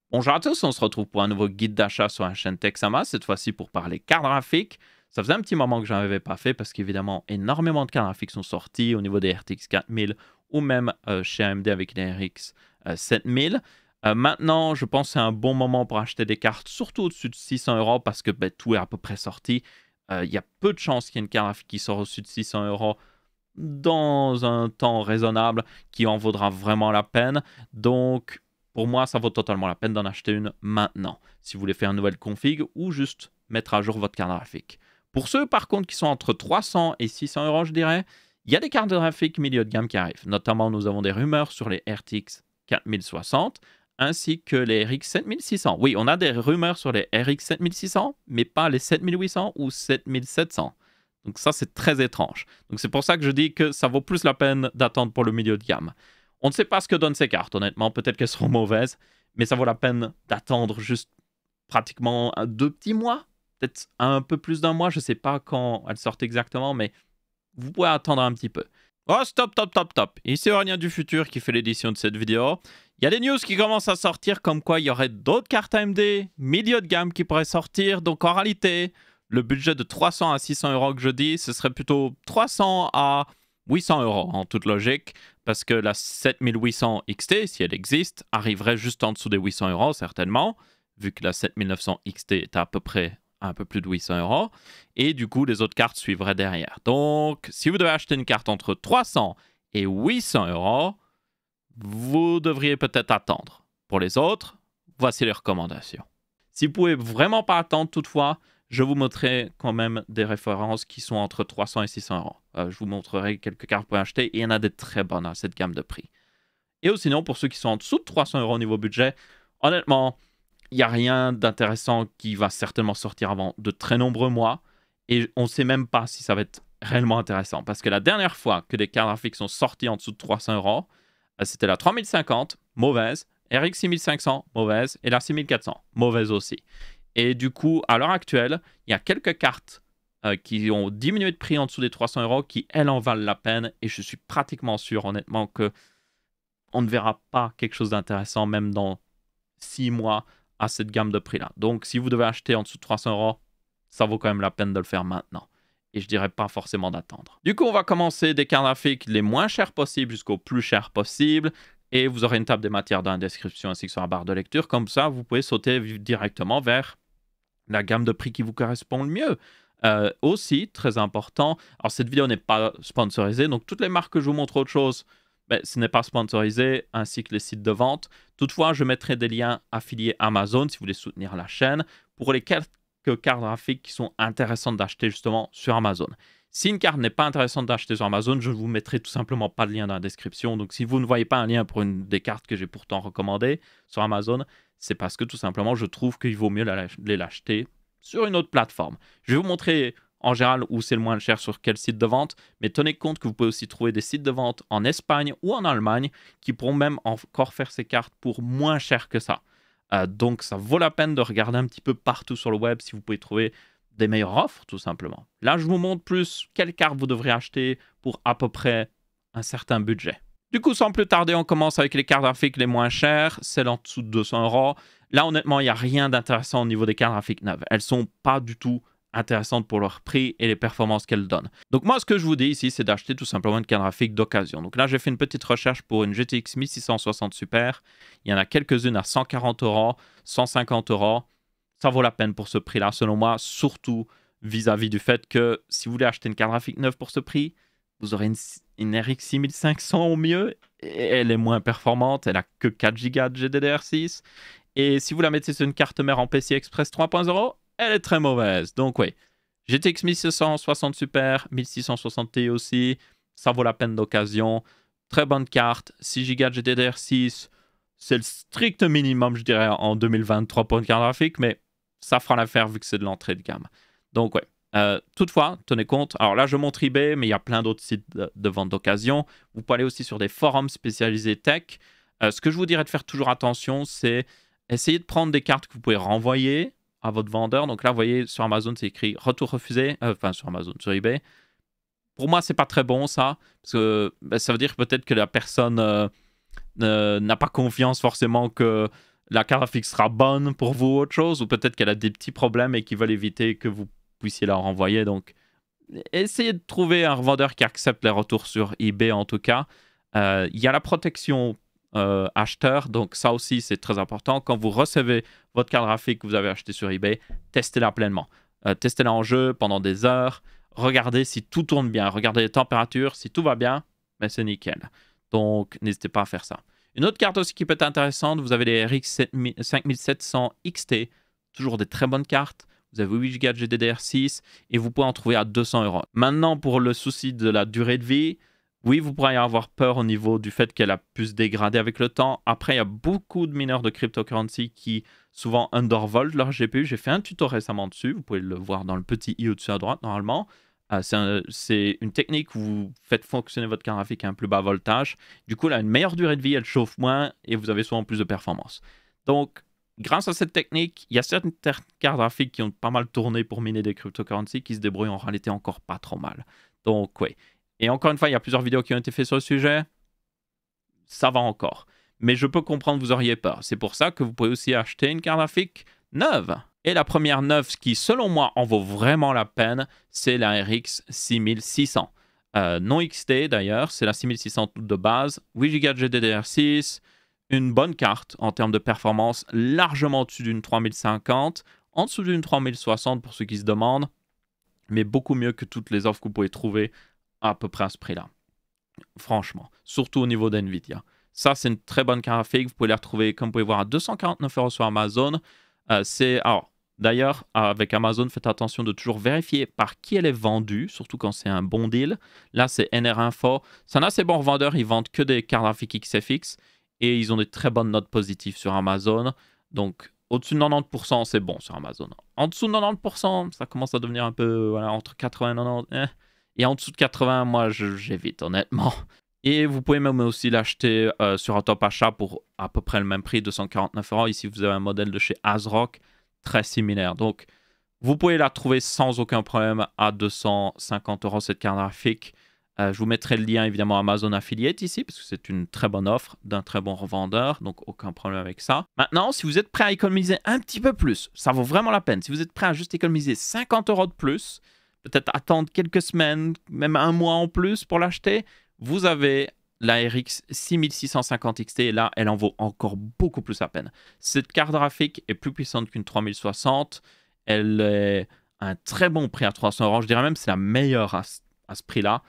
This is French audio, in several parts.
Bonjour à tous, on se retrouve pour un nouveau guide d'achat sur la chaîne Texama, cette fois-ci pour parler cartes graphiques. Ça faisait un petit moment que je n'en avais pas fait parce qu'évidemment, énormément de cartes graphiques sont sorties au niveau des RTX 4000 ou même chez AMD avec les RX 7000. Maintenant, je pense que c'est un bon moment pour acheter des cartes, surtout au-dessus de 600 euros parce que tout est à peu près sorti. Il y a peu de chances qu'il y ait une carte graphique qui sort au-dessus de 600 euros dans un temps raisonnable qui en vaudra vraiment la peine. Donc, pour moi, ça vaut totalement la peine d'en acheter une maintenant, si vous voulez faire une nouvelle config ou juste mettre à jour votre carte graphique. Pour ceux, par contre, qui sont entre 300 et 600 euros, je dirais, il y a des cartes graphiques milieu de gamme qui arrivent. Notamment, nous avons des rumeurs sur les RTX 4060 ainsi que les RX 7600. Oui, on a des rumeurs sur les RX 7600, mais pas les 7800 ou 7700. Donc ça, c'est très étrange. Donc c'est pour ça que je dis que ça vaut plus la peine d'attendre pour le milieu de gamme. On ne sait pas ce que donnent ces cartes, honnêtement. Peut-être qu'elles seront mauvaises, mais ça vaut la peine d'attendre juste pratiquement 2 petits mois. Peut-être un peu plus d'un mois. Je ne sais pas quand elles sortent exactement, mais vous pouvez attendre un petit peu. Oh, stop, stop, stop, stop. Ici Aurélien du futur qui fait l'édition de cette vidéo. Il y a des news qui commencent à sortir comme quoi il y aurait d'autres cartes AMD, milieu de gamme qui pourraient sortir. Donc en réalité, le budget de 300 à 600 euros que je dis, ce serait plutôt 300 à 800 euros en toute logique. Parce que la 7800 XT, si elle existe, arriverait juste en dessous des 800 euros certainement. Vu que la 7900 XT est à peu près un peu plus de 800 euros. Et du coup, les autres cartes suivraient derrière. Donc, si vous devez acheter une carte entre 300 et 800 euros, vous devriez peut-être attendre. Pour les autres, voici les recommandations. Si vous ne pouvez vraiment pas attendre toutefois, je vous montrerai quand même des références qui sont entre 300 et 600 euros. Je vous montrerai quelques cartes pour acheter et il y en a des très bonnes à cette gamme de prix. Et sinon, pour ceux qui sont en dessous de 300 euros au niveau budget, honnêtement, il n'y a rien d'intéressant qui va certainement sortir avant de très nombreux mois. Et on ne sait même pas si ça va être réellement intéressant. Parce que la dernière fois que des cartes graphiques sont sorties en dessous de 300 euros, c'était la 3050, mauvaise, RX 6500, mauvaise, et la 6400, mauvaise aussi. Et du coup, à l'heure actuelle, il y a quelques cartes qui ont diminué de prix en dessous des 300 euros qui, elles, en valent la peine. Et je suis pratiquement sûr, honnêtement, que on ne verra pas quelque chose d'intéressant, même dans 6 mois, à cette gamme de prix-là. Donc, si vous devez acheter en dessous de 300 euros, ça vaut quand même la peine de le faire maintenant. Et je dirais pas forcément d'attendre. Du coup, on va commencer des cartes graphiques les moins chères possibles jusqu'au plus cher possible. Et vous aurez une table des matières dans la description ainsi que sur la barre de lecture. Comme ça, vous pouvez sauter directement vers la gamme de prix qui vous correspond le mieux. Aussi, très important, alors cette vidéo n'est pas sponsorisée, donc toutes les marques que je vous montre autre chose, ce n'est pas sponsorisé, ainsi que les sites de vente. Toutefois, je mettrai des liens affiliés Amazon si vous voulez soutenir la chaîne pour les quelques cartes graphiques qui sont intéressantes d'acheter justement sur Amazon. Si une carte n'est pas intéressante d'acheter sur Amazon, je ne vous mettrai tout simplement pas de lien dans la description. Donc si vous ne voyez pas un lien pour une des cartes que j'ai pourtant recommandées sur Amazon, c'est parce que tout simplement je trouve qu'il vaut mieux l'acheter sur une autre plateforme. Je vais vous montrer en général où c'est le moins cher sur quel site de vente, mais tenez compte que vous pouvez aussi trouver des sites de vente en Espagne ou en Allemagne qui pourront même encore faire ces cartes pour moins cher que ça. Donc ça vaut la peine de regarder un petit peu partout sur le web si vous pouvez trouver des meilleures offres tout simplement. Là je vous montre plus quelle carte vous devrez acheter pour à peu près un certain budget. Du coup, sans plus tarder, on commence avec les cartes graphiques les moins chères, celles en dessous de 200 euros. Là, honnêtement, il n'y a rien d'intéressant au niveau des cartes graphiques neuves. Elles ne sont pas du tout intéressantes pour leur prix et les performances qu'elles donnent. Donc moi, ce que je vous dis ici, c'est d'acheter tout simplement une carte graphique d'occasion. Donc là, j'ai fait une petite recherche pour une GTX 1660 Super. Il y en a quelques-unes à 140 euros, 150 euros. Ça vaut la peine pour ce prix-là, selon moi, surtout vis-à-vis du fait que si vous voulez acheter une carte graphique neuve pour ce prix, vous aurez une RX 6500 au mieux. Et elle est moins performante. Elle a que 4 Go de GDDR6. Et si vous la mettez sur une carte mère en PCI Express 3.0, elle est très mauvaise. Donc oui, GTX 1660 Super, 1660 Ti aussi. Ça vaut la peine d'occasion. Très bonne carte. 6 Go de GDDR6. C'est le strict minimum, je dirais, en 2023 pour une carte graphique. Mais ça fera l'affaire vu que c'est de l'entrée de gamme. Donc ouais. Toutefois, tenez compte, alors là je montre eBay, mais il y a plein d'autres sites de vente d'occasion. Vous pouvez aller aussi sur des forums spécialisés tech. Ce que je vous dirais de faire toujours attention, c'est essayer de prendre des cartes que vous pouvez renvoyer à votre vendeur. Donc là, vous voyez, sur Amazon, c'est écrit retour refusé. Enfin, sur Amazon, sur eBay. Pour moi, c'est pas très bon ça, parce que ça veut dire peut-être que la personne n'a pas confiance forcément que la carte graphique sera bonne pour vous ou autre chose, ou peut-être qu'elle a des petits problèmes et qu'ils veulent éviter que vous puissiez la renvoyer. Donc, essayez de trouver un revendeur qui accepte les retours sur eBay en tout cas. Il y a la protection acheteur, donc ça aussi c'est très important. Quand vous recevez votre carte graphique que vous avez achetée sur eBay, testez-la pleinement. Testez-la en jeu pendant des heures. Regardez si tout tourne bien. Regardez les températures. Si tout va bien, ben c'est nickel. Donc n'hésitez pas à faire ça. Une autre carte aussi qui peut être intéressante, vous avez les RX 5700 XT. Toujours des très bonnes cartes. Vous avez 8 Go de GDDR6 et vous pouvez en trouver à 200 €. Maintenant, pour le souci de la durée de vie, oui, vous pourriez avoir peur au niveau du fait qu'elle a pu se dégrader avec le temps. Après, il y a beaucoup de mineurs de cryptocurrency qui souvent undervolt leur GPU. J'ai fait un tuto récemment dessus. Vous pouvez le voir dans le petit i au-dessus à droite normalement. C'est une technique où vous faites fonctionner votre carte graphique à un plus bas voltage. Du coup, elle a une meilleure durée de vie, elle chauffe moins et vous avez souvent plus de performance. Donc, grâce à cette technique, il y a certaines cartes graphiques qui ont pas mal tourné pour miner des cryptocurrencies qui se débrouillent en réalité encore pas trop mal. Donc, oui. Et encore une fois, il y a plusieurs vidéos qui ont été faites sur le sujet. Ça va encore. Mais je peux comprendre que vous auriez peur. C'est pour ça que vous pouvez aussi acheter une carte graphique neuve. Et la première neuve, qui selon moi en vaut vraiment la peine, c'est la RX 6600. Non XT d'ailleurs, c'est la 6600 de base. 8 Go de GDDR6. Une bonne carte en termes de performance, largement au-dessus d'une 3050. En dessous d'une 3060 pour ceux qui se demandent. Mais beaucoup mieux que toutes les offres que vous pouvez trouver à peu près à ce prix-là. Franchement, surtout au niveau d'NVIDIA. Ça, c'est une très bonne carte graphique. Vous pouvez les retrouver, comme vous pouvez voir, à 249 € sur Amazon. Alors, d'ailleurs, avec Amazon, faites attention de toujours vérifier par qui elle est vendue, surtout quand c'est un bon deal. Là, c'est NR Info. C'est un assez bon revendeur. Ils vendent que des cartes graphiques XFX et ils ont des très bonnes notes positives sur Amazon. Donc, au-dessus de 90%, c'est bon sur Amazon. En dessous de 90%, ça commence à devenir un peu voilà, entre 80 et 90. Et en dessous de 80, moi, j'évite, honnêtement. Et vous pouvez même aussi l'acheter sur un top achat pour à peu près le même prix, 249 €. Ici, vous avez un modèle de chez ASRock, très similaire. Donc, vous pouvez la trouver sans aucun problème à 250 € cette carte graphique. Je vous mettrai le lien, évidemment, Amazon Affiliate ici, parce que c'est une très bonne offre d'un très bon revendeur. Donc, aucun problème avec ça. Maintenant, si vous êtes prêt à économiser un petit peu plus, ça vaut vraiment la peine. Si vous êtes prêt à juste économiser 50 € de plus, peut-être attendre quelques semaines, même un mois en plus pour l'acheter, vous avez la RX 6650 XT et là, elle en vaut encore beaucoup plus la peine. Cette carte graphique est plus puissante qu'une 3060. Elle est à un très bon prix à 300 €. Je dirais même que c'est la meilleure à ce prix-là.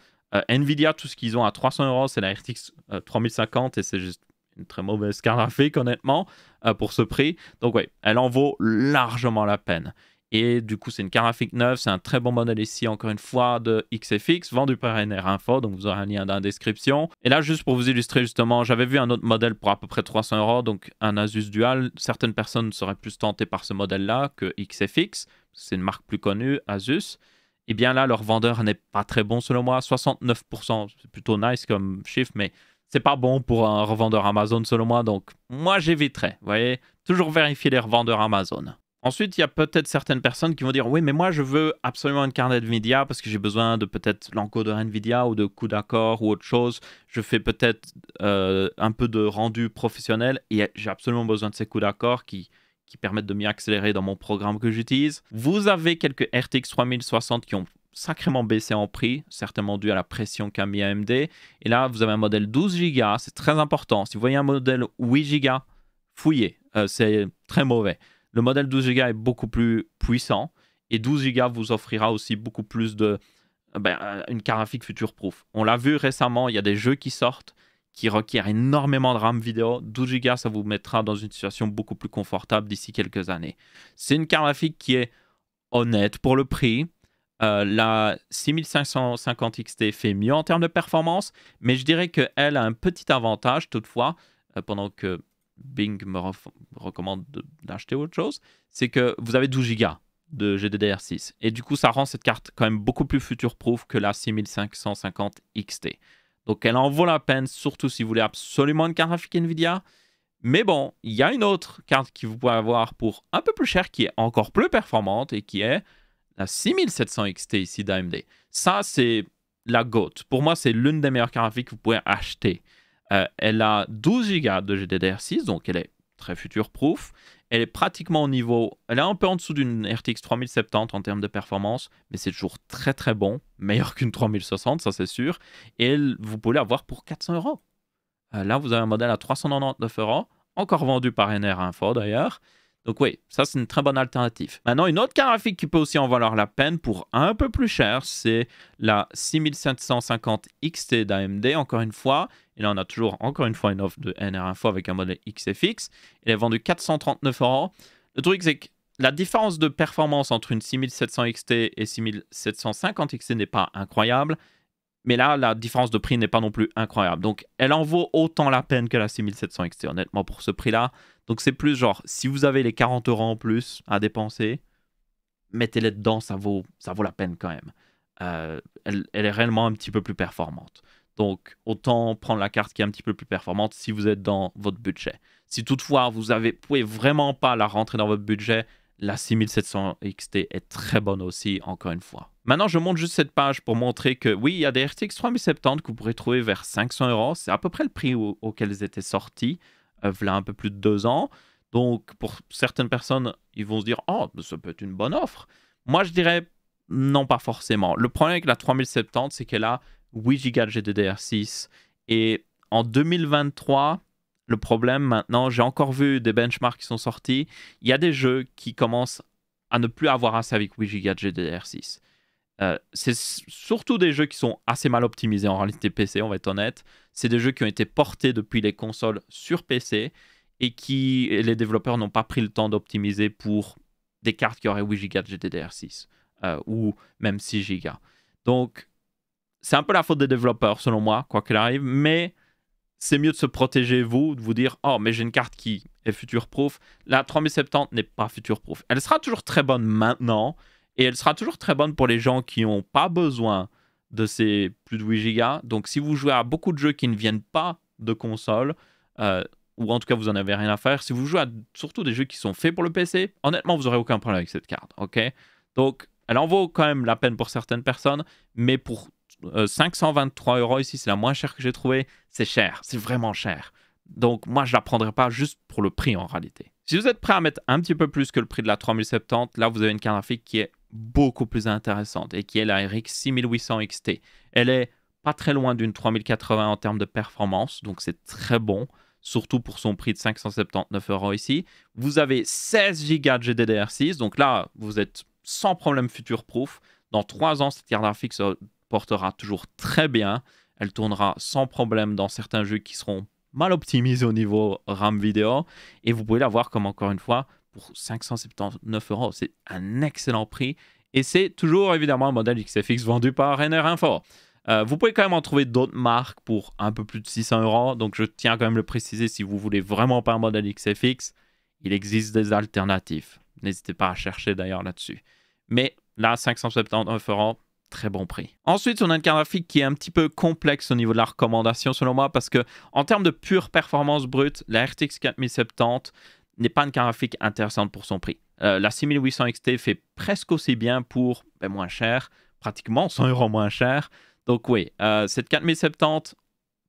Nvidia, tout ce qu'ils ont à 300 €, c'est la RTX 3050 et c'est juste une très mauvaise carte graphique, honnêtement, pour ce prix. Donc oui, elle en vaut largement la peine. Et du coup, c'est une carte graphique neuve. C'est un très bon modèle ici, encore une fois, de XFX, vendu par NR Info. Donc, vous aurez un lien dans la description. Et là, juste pour vous illustrer, justement, j'avais vu un autre modèle pour à peu près 300 €, donc un Asus Dual. Certaines personnes seraient plus tentées par ce modèle-là que XFX. C'est une marque plus connue, Asus. Et bien là, leur vendeur n'est pas très bon, selon moi. 69%, c'est plutôt nice comme chiffre, mais c'est pas bon pour un revendeur Amazon, selon moi. Donc, moi, j'éviterais. Vous voyez, toujours vérifier les revendeurs Amazon. Ensuite, il y a peut-être certaines personnes qui vont dire « Oui, mais moi, je veux absolument une carte NVIDIA parce que j'ai besoin de peut-être l'encodeur NVIDIA ou de coup d'accord ou autre chose. Je fais peut-être un peu de rendu professionnel et j'ai absolument besoin de ces coups d'accord qui permettent de mieux accélérer dans mon programme que j'utilise. » Vous avez quelques RTX 3060 qui ont sacrément baissé en prix, certainement dû à la pression qu'a mis AMD. Et là, vous avez un modèle 12 Go, c'est très important. Si vous voyez un modèle 8 Go, fouillez, c'est très mauvais. Le modèle 12 Go est beaucoup plus puissant et 12 Go vous offrira aussi beaucoup plus de une carte graphique future-proof. On l'a vu récemment, il y a des jeux qui sortent qui requièrent énormément de RAM vidéo. 12 Go, ça vous mettra dans une situation beaucoup plus confortable d'ici quelques années. C'est une carte graphique qui est honnête pour le prix. La 6550 XT fait mieux en termes de performance, mais je dirais qu'elle a un petit avantage toutefois, pendant que Bing me recommande d'acheter autre chose, c'est que vous avez 12 Go de GDDR6. Et du coup, ça rend cette carte quand même beaucoup plus future-proof que la 6550 XT. Donc, elle en vaut la peine, surtout si vous voulez absolument une carte graphique NVIDIA. Mais bon, il y a une autre carte que vous pouvez avoir pour un peu plus cher, qui est encore plus performante, et qui est la 6700 XT ici d'AMD. Ça, c'est la GOAT. Pour moi, c'est l'une des meilleures cartes graphiques que vous pouvez acheter. Elle a 12 Go de GDDR6, donc elle est très future-proof. Elle est pratiquement au niveau... Elle est un peu en dessous d'une RTX 3070 en termes de performance, mais c'est toujours très très bon. Meilleur qu'une 3060, ça c'est sûr. Et vous pouvez l'avoir pour 400 €. Là, vous avez un modèle à 399 €, encore vendu par NR Info d'ailleurs. Donc oui, ça c'est une très bonne alternative. Maintenant, une autre carte graphique qui peut aussi en valoir la peine pour un peu plus cher, c'est la 6750 XT d'AMD, encore une fois. Et là, on a toujours, encore une fois, une offre de NR Info avec un modèle XFX. Elle est vendue 439 €. Le truc, c'est que la différence de performance entre une 6700 XT et 6750 XT n'est pas incroyable. Mais là, la différence de prix n'est pas non plus incroyable. Donc, elle en vaut autant la peine que la 6700 XT, honnêtement, pour ce prix-là. Donc, c'est plus genre, si vous avez les 40 € en plus à dépenser, mettez-les dedans, ça vaut la peine quand même. Elle est réellement un petit peu plus performante. Donc, autant prendre la carte qui est un petit peu plus performante si vous êtes dans votre budget. Si toutefois, vous pouvez vraiment pas la rentrer dans votre budget, la 6700 XT est très bonne aussi, encore une fois. Maintenant, je montre juste cette page pour montrer que oui, il y a des RTX 3070 que vous pourrez trouver vers 500 €. C'est à peu près le prix auquel ils étaient sortis, voilà un peu plus de 2 ans. Donc, pour certaines personnes, ils vont se dire « Oh, ça peut être une bonne offre ». Moi, je dirais non, pas forcément. Le problème avec la 3070, c'est qu'elle a 8 Go de GDDR6. Et en 2023... Le problème maintenant, j'ai encore vu des benchmarks qui sont sortis. Il y a des jeux qui commencent à ne plus avoir assez avec 8 Go de GDDR6. C'est surtout des jeux qui sont assez mal optimisés en réalité PC, on va être honnête. C'est des jeux qui ont été portés depuis les consoles sur PC et les développeurs n'ont pas pris le temps d'optimiser pour des cartes qui auraient 8 Go de GDDR6 ou même 6 Go. Donc, c'est un peu la faute des développeurs selon moi, quoi qu'il arrive, mais... c'est mieux de se protéger, vous, de vous dire « Oh, mais j'ai une carte qui est future-proof. » La 3070 n'est pas future-proof. Elle sera toujours très bonne maintenant et elle sera toujours très bonne pour les gens qui n'ont pas besoin de ces plus de 8 Go. Donc, si vous jouez à beaucoup de jeux qui ne viennent pas de console, ou en tout cas, vous n'en avez rien à faire, si vous jouez à surtout des jeux qui sont faits pour le PC, honnêtement, vous n'aurez aucun problème avec cette carte. Ok. Donc, elle en vaut quand même la peine pour certaines personnes, mais pour 523 € ici, c'est la moins chère que j'ai trouvée. C'est cher, c'est vraiment cher. Donc moi, je ne la prendrai pas juste pour le prix en réalité. Si vous êtes prêt à mettre un petit peu plus que le prix de la 3070, là, vous avez une carte graphique qui est beaucoup plus intéressante et qui est la RX 6800 XT. Elle est pas très loin d'une 3080 en termes de performance, donc c'est très bon, surtout pour son prix de 579 € ici. Vous avez 16 Go de GDDR6, donc là, vous êtes sans problème future-proof. Dans 3 ans, cette carte graphique portera toujours très bien. Elle tournera sans problème dans certains jeux qui seront mal optimisés au niveau RAM vidéo. Et vous pouvez l'avoir comme encore une fois pour 579 €. C'est un excellent prix. Et c'est toujours évidemment un modèle XFX vendu par NR Info. Vous pouvez quand même en trouver d'autres marques pour un peu plus de 600 €. Donc je tiens quand même à le préciser, si vous voulez vraiment pas un modèle XFX, il existe des alternatives. N'hésitez pas à chercher d'ailleurs là-dessus. Mais là, 579 €, très bon prix. Ensuite, on a une carte graphique qui est un petit peu complexe au niveau de la recommandation selon moi parce que en termes de pure performance brute, la RTX 4070 n'est pas une carte graphique intéressante pour son prix. La 6800 XT fait presque aussi bien pour moins cher, pratiquement 100 € moins cher. Donc oui, cette 4070,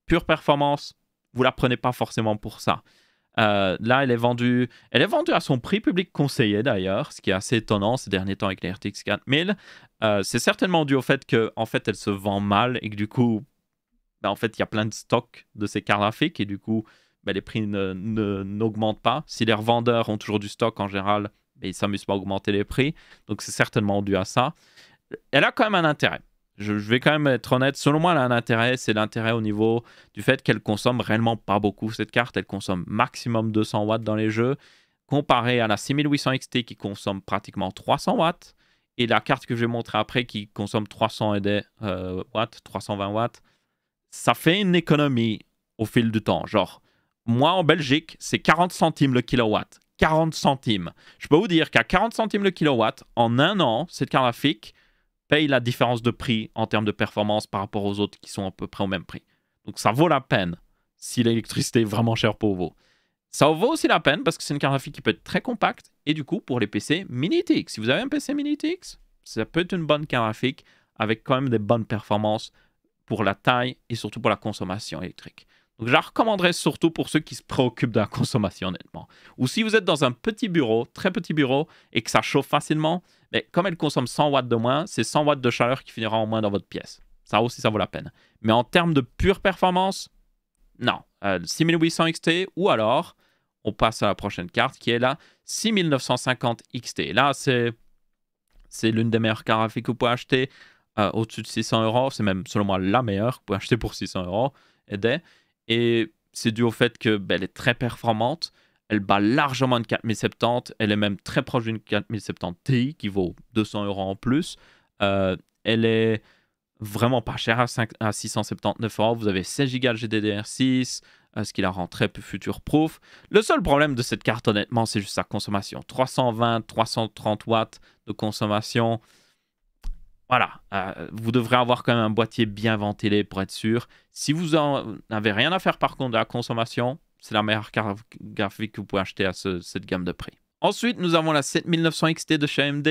pure performance, vous la prenez pas forcément pour ça. Là, elle est vendue à son prix public conseillé d'ailleurs, ce qui est assez étonnant ces derniers temps avec les RTX 4000. C'est certainement dû au fait qu'en fait, elle se vend mal et que du coup, en fait, il y a plein de stocks de ces cartes graphiques et du coup, les prix n'augmentent pas. Si les revendeurs ont toujours du stock en général, ils ne s'amusent pas à augmenter les prix. Donc, c'est certainement dû à ça. Elle a quand même un intérêt. Je vais quand même être honnête, selon moi, elle a un intérêt. C'est l'intérêt au niveau du fait qu'elle consomme réellement pas beaucoup, cette carte. Elle consomme maximum 200 watts dans les jeux, comparé à la 6800 XT qui consomme pratiquement 300 watts. Et la carte que je vais montrer après qui consomme 300 et des watts, 320 watts. Ça fait une économie au fil du temps. Genre, moi en Belgique, c'est 40 centimes le kilowatt. 40 centimes. Je peux vous dire qu'à 40 centimes le kilowatt, en un an, cette carte graphique paye la différence de prix en termes de performance par rapport aux autres qui sont à peu près au même prix. Donc ça vaut la peine si l'électricité est vraiment chère pour vous. Ça vaut aussi la peine parce que c'est une carte graphique qui peut être très compacte et du coup pour les PC mini-TX. Si vous avez un PC mini-TX, ça peut être une bonne carte graphique avec quand même des bonnes performances pour la taille et surtout pour la consommation électrique. Donc je la recommanderais surtout pour ceux qui se préoccupent de la consommation, honnêtement. Ou si vous êtes dans un petit bureau, très petit bureau, et que ça chauffe facilement, mais comme elle consomme 100 watts de moins, c'est 100 watts de chaleur qui finira en moins dans votre pièce. Ça aussi, ça vaut la peine. Mais en termes de pure performance, non. 6800 XT, ou alors, on passe à la prochaine carte, qui est la 6950 XT. Là, c'est l'une des meilleures cartes graphiques que vous pouvez acheter au-dessus de 600 euros. C'est même, selon moi, la meilleure que vous pouvez acheter pour 600 euros. Et c'est dû au fait qu'elle est très performante. Elle bat largement une 4070. Elle est même très proche d'une 4070 Ti qui vaut 200 euros en plus. Elle est vraiment pas chère à 679 euros. Vous avez 16 Go de GDDR6, ce qui la rend très peu future-proof. Le seul problème de cette carte, honnêtement, c'est juste sa consommation. 320-330 watts de consommation. Voilà, vous devrez avoir quand même un boîtier bien ventilé pour être sûr. Si vous n'avez rien à faire par contre de la consommation, c'est la meilleure carte graphique que vous pouvez acheter à cette gamme de prix. Ensuite, nous avons la 7900 XT de chez AMD.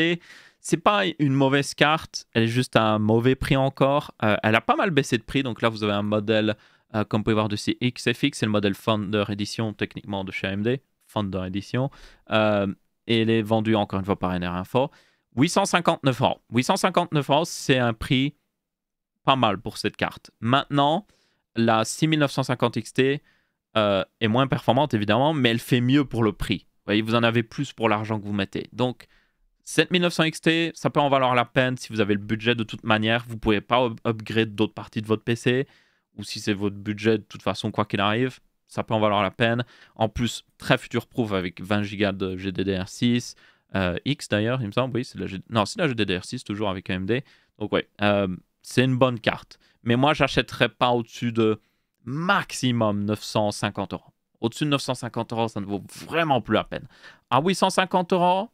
C'est pas une mauvaise carte, elle est juste à un mauvais prix encore. Elle a pas mal baissé de prix, donc là vous avez un modèle, comme vous pouvez voir dessus, XFX, c'est le modèle Founder Edition techniquement de chez AMD, Founder Edition. Et elle est vendue encore une fois par NR Info. 859 euros. 859 euros, c'est un prix pas mal pour cette carte. Maintenant, la 6950 XT est moins performante, évidemment, mais elle fait mieux pour le prix. Vous voyez, vous en avez plus pour l'argent que vous mettez. Donc, 7900 XT, ça peut en valoir la peine si vous avez le budget de toute manière. Vous ne pouvez pas upgrade d'autres parties de votre PC. Ou si c'est votre budget, de toute façon, quoi qu'il arrive, ça peut en valoir la peine. En plus, très future-proof avec 20 Go de GDDR6. X d'ailleurs, il me semble, oui, c'est la GDDR6 toujours avec AMD. Donc ouais, c'est une bonne carte. Mais moi, j'achèterais pas au-dessus de maximum 950 euros. Au-dessus de 950 euros, ça ne vaut vraiment plus la peine. À 850 euros,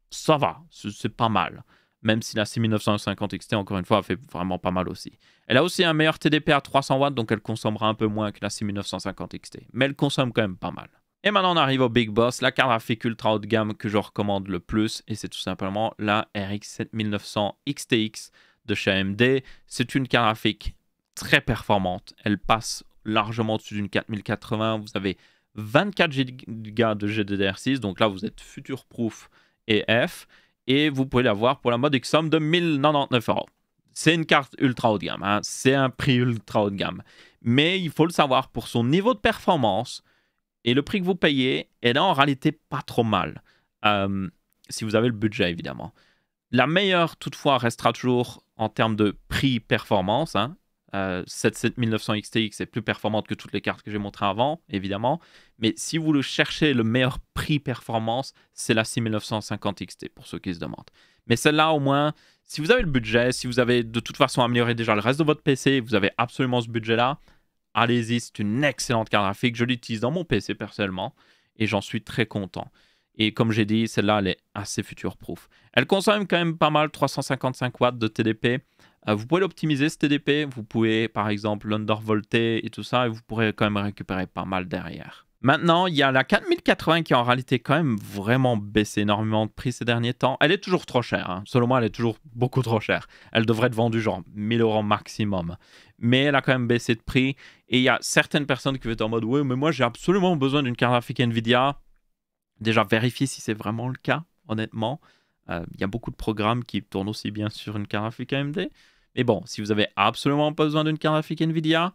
ça va, c'est pas mal. Même si la 6950 XT, encore une fois, fait vraiment pas mal aussi. Elle a aussi un meilleur TDP à 300 watts, donc elle consommera un peu moins que la 6950 XT. Mais elle consomme quand même pas mal. Et maintenant, on arrive au Big Boss, la carte graphique ultra haut de gamme que je recommande le plus, et c'est tout simplement la RX 7900 XTX de chez AMD. C'est une carte graphique très performante. Elle passe largement au-dessus d'une 4080. Vous avez 24 Go de GDDR6, donc là, vous êtes future-proof EF, et vous pouvez l'avoir pour la mode XOM de 1099 euros. C'est une carte ultra haut de gamme, hein. C'est un prix ultra haut de gamme. Mais il faut le savoir, pour son niveau de performance, et le prix que vous payez, elle est en réalité pas trop mal. Si vous avez le budget, évidemment. La meilleure, toutefois, restera toujours en termes de prix-performance. Hein. Cette 7900 XTX est plus performante que toutes les cartes que j'ai montrées avant, évidemment. Mais si vous cherchez le meilleur prix-performance, c'est la 6950 XT, pour ceux qui se demandent. Mais celle-là, au moins, si vous avez le budget, si vous avez de toute façon amélioré déjà le reste de votre PC, vous avez absolument ce budget-là, allez-y, c'est une excellente carte graphique. Je l'utilise dans mon PC personnellement et j'en suis très content. Et comme j'ai dit, celle-là, elle est assez future-proof. Elle consomme quand même pas mal, 355 watts de TDP. Vous pouvez l'optimiser, ce TDP. Vous pouvez, par exemple, l'undervolter et tout ça. Et vous pourrez quand même récupérer pas mal derrière. Maintenant, il y a la 4080 qui en réalité quand même vraiment baissé énormément de prix ces derniers temps. Elle est toujours trop chère. Hein. Selon moi, elle est toujours beaucoup trop chère. Elle devrait être vendue genre 1000 euros maximum. Mais elle a quand même baissé de prix. Et il y a certaines personnes qui vont être en mode « Ouais, mais moi, j'ai absolument besoin d'une carte graphique NVIDIA. » Déjà, vérifiez si c'est vraiment le cas, honnêtement. Il y a beaucoup de programmes qui tournent aussi bien sur une carte graphique AMD. Mais bon, si vous avez absolument pas besoin d'une carte graphique NVIDIA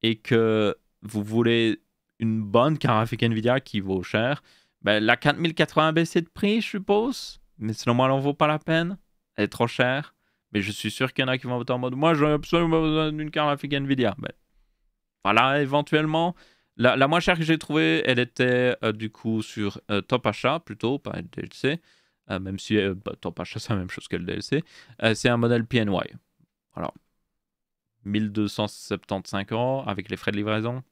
et que vous voulez une bonne carte graphique NVIDIA qui vaut cher, ben, la 4080 a baissé de prix, je suppose. Mais selon moi, elle n'en vaut pas la peine. Elle est trop chère. Mais je suis sûr qu'il y en a qui vont voter en mode « Moi, j'ai absolument besoin d'une carte graphique NVIDIA. » Ben, voilà, éventuellement. La moins chère que j'ai trouvée, elle était du coup sur Top Achat, plutôt, pas LDLC. Même si Top Achat, c'est la même chose que le DLC. C'est un modèle PNY. Alors, 1275 € avec les frais de livraison.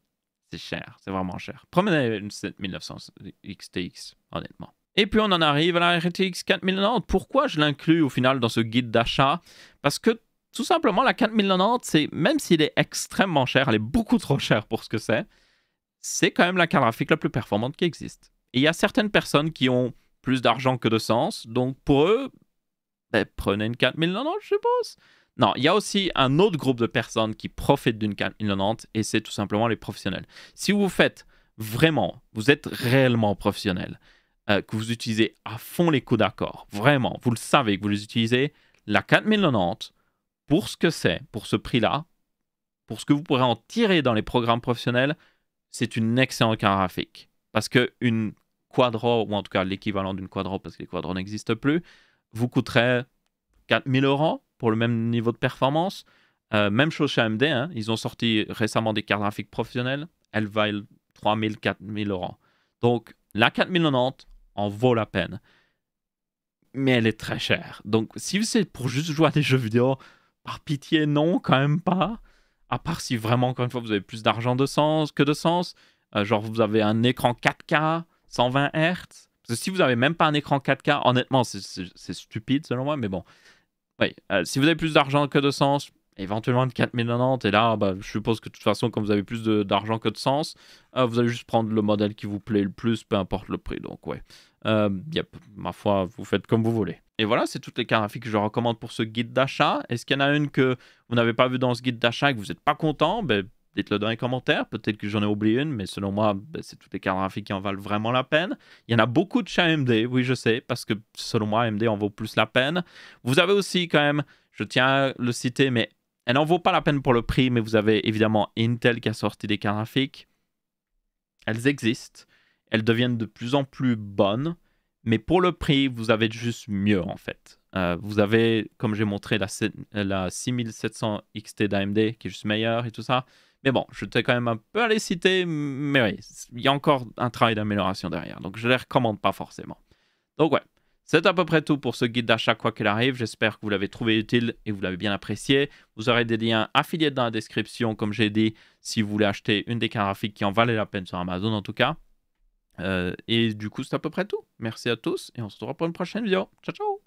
C'est cher, c'est vraiment cher. Prenez une 7900 XTX, honnêtement. Et puis on en arrive à la RTX 4090. Pourquoi je l'inclus au final dans ce guide d'achat? Parce que tout simplement, la 4090, même s'il est extrêmement cher, elle est beaucoup trop chère pour ce que c'est quand même la carte graphique la plus performante qui existe. Et il y a certaines personnes qui ont plus d'argent que de sens, donc pour eux, ben, prenez une 4090, je suppose. Non, il y a aussi un autre groupe de personnes qui profitent d'une 4090 et c'est tout simplement les professionnels. Si vous faites vraiment, vous êtes réellement professionnel, que vous utilisez à fond les coups d'accord, vraiment, vous le savez que vous les utilisez, la 4090, pour ce que c'est, pour ce prix-là, pour ce que vous pourrez en tirer dans les programmes professionnels, c'est une excellente carte graphique. Parce qu'une Quadro, ou en tout cas l'équivalent d'une Quadro, parce que les Quadros n'existent plus, vous coûterait 4000 € pour le même niveau de performance. Même chose chez AMD, hein, ils ont sorti récemment des cartes graphiques professionnelles, elles valent 3000, 4000 €. Donc la 4090 en vaut la peine. Mais elle est très chère. Donc si c'est pour juste jouer à des jeux vidéo, par pitié, non, quand même pas. À part si vraiment, encore une fois, vous avez plus d'argent que de sens. Genre, vous avez un écran 4K, 120 Hz. Parce que si vous n'avez même pas un écran 4K, honnêtement, c'est stupide selon moi, mais bon. Oui, si vous avez plus d'argent que de sens, éventuellement une 4090, et là, bah, je suppose que de toute façon, comme vous avez plus d'argent que de sens, vous allez juste prendre le modèle qui vous plaît le plus, peu importe le prix. Donc, ouais. Yep, ma foi, vous faites comme vous voulez. Et voilà, c'est toutes les cartes graphiques que je recommande pour ce guide d'achat. Est-ce qu'il y en a une que vous n'avez pas vue dans ce guide d'achat et que vous n'êtes pas content? Ben, dites-le dans les commentaires. Peut-être que j'en ai oublié une, mais selon moi, ben, c'est toutes les cartes graphiques qui en valent vraiment la peine. Il y en a beaucoup de chez AMD, oui, je sais, parce que selon moi, AMD en vaut plus la peine. Vous avez aussi quand même, je tiens à le citer, mais elle n'en vaut pas la peine pour le prix, mais vous avez évidemment Intel qui a sorti des cartes graphiques. Elles existent. Elles deviennent de plus en plus bonnes. Mais pour le prix, vous avez juste mieux en fait. Vous avez, comme j'ai montré, la 6700 XT d'AMD qui est juste meilleure et tout ça. Mais bon, je t'ai quand même un peu à les citer. Mais oui, il y a encore un travail d'amélioration derrière. Donc je ne les recommande pas forcément. Donc ouais, c'est à peu près tout pour ce guide d'achat quoi qu'il arrive. J'espère que vous l'avez trouvé utile et que vous l'avez bien apprécié. Vous aurez des liens affiliés dans la description, comme j'ai dit, si vous voulez acheter une des cartes graphiques qui en valait la peine sur Amazon en tout cas. Et du coup, c'est à peu près tout. Merci à tous et on se revoit pour une prochaine vidéo. Ciao, ciao!